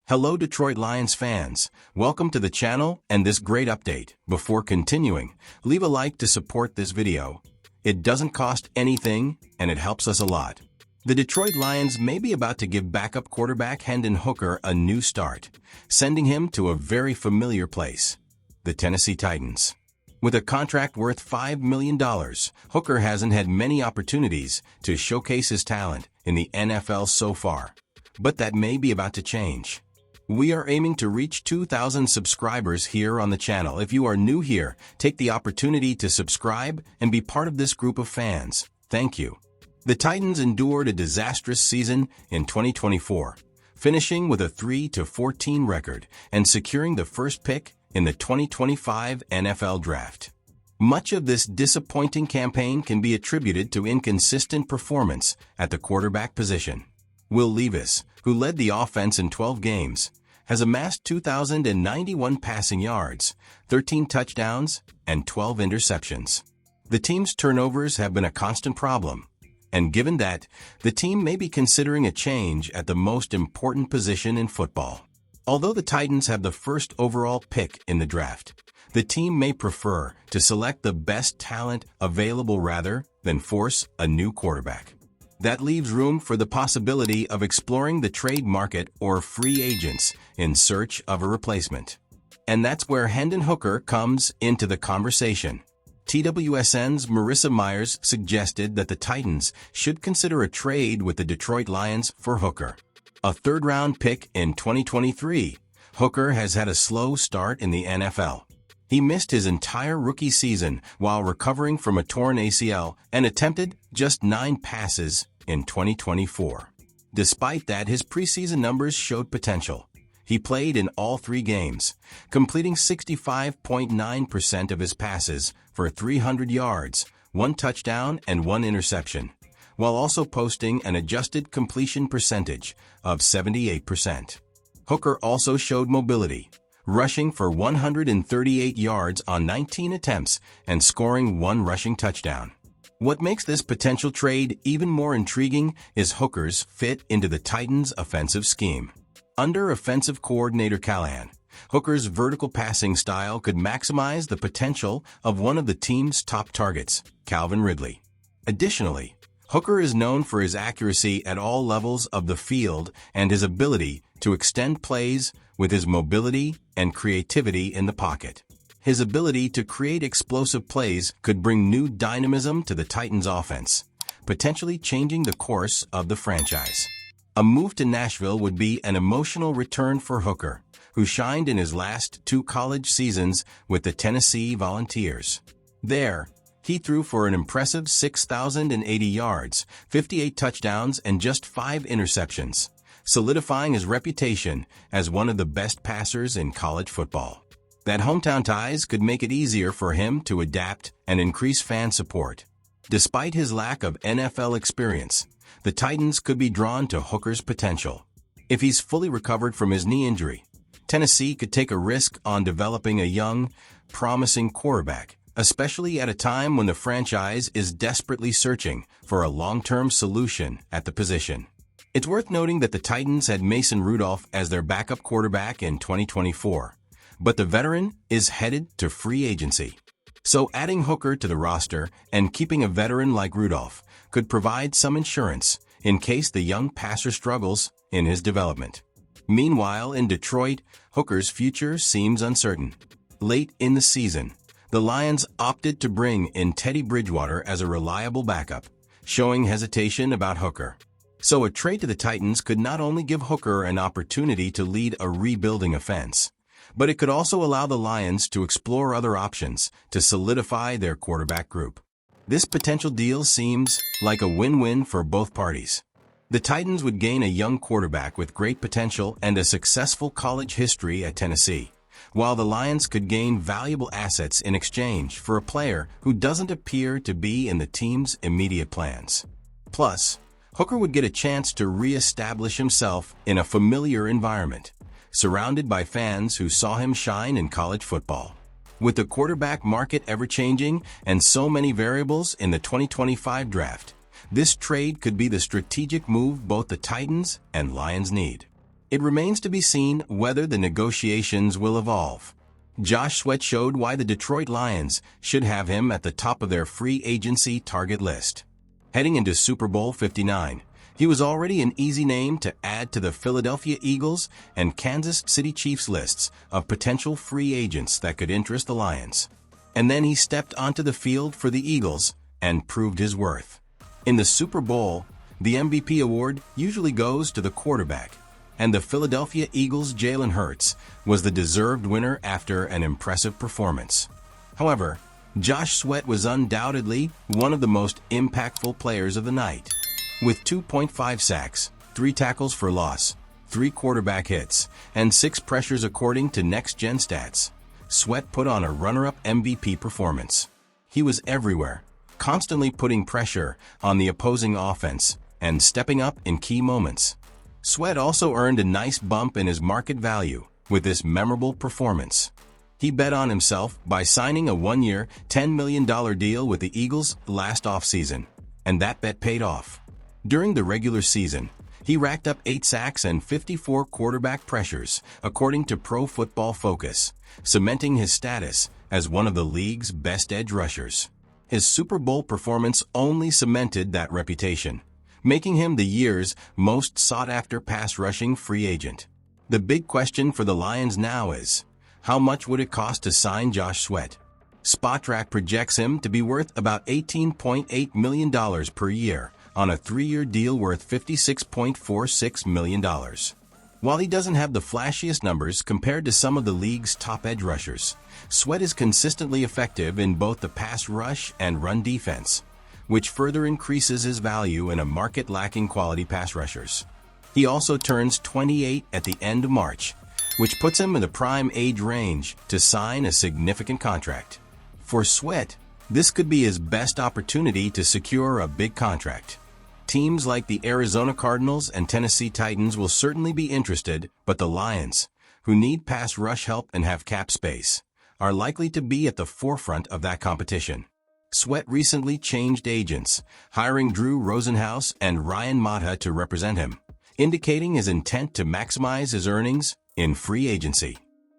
Hello Detroit Lions fans, welcome to the channel and this great update. Before continuing, leave a like to support this video. It doesn't cost anything and it helps us a lot. The Detroit Lions may be about to give backup quarterback Hendon a new start, sending him to a very familiar place, the Tennessee Titans. With a contract worth $5 million, Hooker hasn't had many opportunities to showcase his talent in the NFL so far, but that may be about to change. We are aiming to reach 2,000 subscribers here on the channel. If you are new here, take the opportunity to subscribe and be part of this group of fans. Thank you. The Titans endured a disastrous season in 2024, finishing with a 3-14 record and securing the first pick in the 2025 NFL Draft. Much of this disappointing campaign can be attributed to inconsistent performance at the quarterback position. Will Levis, who led the offense in 12 games, has amassed 2,091 passing yards, 13 touchdowns, and 12 interceptions. The team's turnovers have been a constant problem, and given that, the team may be considering a change at the most important position in football. Although the Titans have the first overall pick in the draft, the team may prefer to select the best talent available rather than force a new quarterback. That leaves room for the possibility of exploring the trade market or free agents in search of a replacement. And that's where Hendon comes into the conversation. TWSN's Marissa Myers suggested that the Titans should consider a trade with the Detroit Lions for Hooker. A third-round pick in 2023, Hooker has had a slow start in the NFL. He missed his entire rookie season while recovering from a torn ACL and attempted just 9 passes in 2024. Despite that, his preseason numbers showed potential. He played in all 3 games, completing 65.9% of his passes for 300 yards, 1 touchdown, and 1 interception, while also posting an adjusted completion percentage of 78%. Hooker also showed mobility, rushing for 138 yards on 19 attempts and scoring 1 rushing touchdown. What makes this potential trade even more intriguing is Hooker's fit into the Titans' offensive scheme. Under offensive coordinator Callahan, Hooker's vertical passing style could maximize the potential of one of the team's top targets, Calvin Ridley. Additionally, Hooker is known for his accuracy at all levels of the field and his ability to extend plays with his mobility and creativity in the pocket. His ability to create explosive plays could bring new dynamism to the Titans' offense, potentially changing the course of the franchise. A move to Nashville would be an emotional return for Hooker, who shined in his last 2 college seasons with the Tennessee Volunteers. There, he threw for an impressive 6,080 yards, 58 touchdowns, and just 5 interceptions, solidifying his reputation as one of the best passers in college football. That hometown ties could make it easier for him to adapt and increase fan support. Despite his lack of NFL experience, the Titans could be drawn to Hooker's potential. If he's fully recovered from his knee injury, Tennessee could take a risk on developing a young, promising quarterback, especially at a time when the franchise is desperately searching for a long-term solution at the position. It's worth noting that the Titans had Mason Rudolph as their backup quarterback in 2024. But the veteran is headed to free agency. So adding Hooker to the roster and keeping a veteran like Rudolph could provide some insurance in case the young passer struggles in his development. Meanwhile, in Detroit, Hooker's future seems uncertain. Late in the season, the Lions opted to bring in Teddy Bridgewater as a reliable backup, showing hesitation about Hooker. So a trade to the Titans could not only give Hooker an opportunity to lead a rebuilding offense, but it could also allow the Lions to explore other options to solidify their quarterback group. This potential deal seems like a win-win for both parties. The Titans would gain a young quarterback with great potential and a successful college history at Tennessee, while the Lions could gain valuable assets in exchange for a player who doesn't appear to be in the team's immediate plans. Plus, Hooker would get a chance to re-establish himself in a familiar environment, surrounded by fans who saw him shine in college football. With the quarterback market ever-changing and so many variables in the 2025 draft, this trade could be the strategic move both the Titans and Lions need. It remains to be seen whether the negotiations will evolve. Josh Sweat showed why the Detroit Lions should have him at the top of their free agency target list. Heading into Super Bowl 59, he was already an easy name to add to the Philadelphia Eagles and Kansas City Chiefs lists of potential free agents that could interest the Lions. And then he stepped onto the field for the Eagles and proved his worth. In the Super Bowl, the MVP award usually goes to the quarterback, and the Philadelphia Eagles' Jalen Hurts was the deserved winner after an impressive performance. However, Josh Sweat was undoubtedly one of the most impactful players of the night. With 2.5 sacks, 3 tackles for loss, 3 quarterback hits, and 6 pressures according to Next Gen Stats, Sweat put on a runner-up MVP performance. He was everywhere, constantly putting pressure on the opposing offense and stepping up in key moments. Sweat also earned a nice bump in his market value with this memorable performance. He bet on himself by signing a 1-year, $10 million deal with the Eagles last offseason, and that bet paid off. During the regular season, he racked up 8 sacks and 54 quarterback pressures, according to Pro Football Focus, cementing his status as one of the league's best edge rushers. His Super Bowl performance only cemented that reputation, making him the year's most sought-after pass-rushing free agent. The big question for the Lions now is, how much would it cost to sign Josh Sweat? Spotrac projects him to be worth about $18.8 million per year on a 3-year deal worth $56.46 million. While he doesn't have the flashiest numbers compared to some of the league's top edge rushers, Sweat is consistently effective in both the pass rush and run defense, which further increases his value in a market lacking quality pass rushers. He also turns 28 at the end of March, which puts him in the prime age range to sign a significant contract. For Sweat, this could be his best opportunity to secure a big contract. Teams like the Arizona Cardinals and Tennessee Titans will certainly be interested, but the Lions, who need pass rush help and have cap space, are likely to be at the forefront of that competition. Sweat recently changed agents, hiring Drew Rosenhaus and Ryan Mata to represent him, indicating his intent to maximize his earnings in free agency.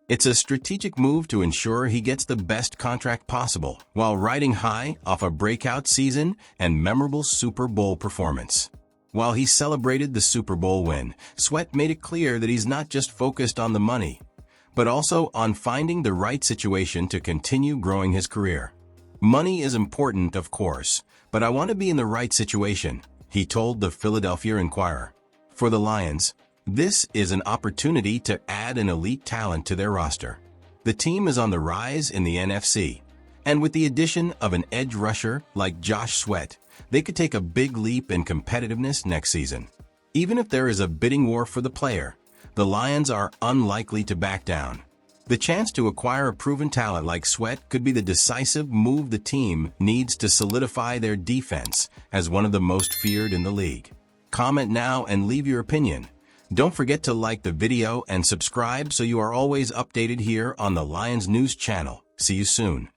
It's a strategic move to ensure he gets the best contract possible while riding high off a breakout season and memorable Super Bowl performance. While he celebrated the Super Bowl win, Sweat made it clear that he's not just focused on the money, but also on finding the right situation to continue growing his career. Money is important, of course, but I want to be in the right situation, he told the Philadelphia Inquirer. For the Lions, this is an opportunity to add an elite talent to their roster. The team is on the rise in the NFC, and with the addition of an edge rusher like Josh Sweat, they could take a big leap in competitiveness next season. Even if there is a bidding war for the player, the Lions are unlikely to back down. The chance to acquire a proven talent like Sweat could be the decisive move the team needs to solidify their defense as one of the most feared in the league. Comment now and leave your opinion. Don't forget to like the video and subscribe so you are always updated here on the Lions News channel. See you soon.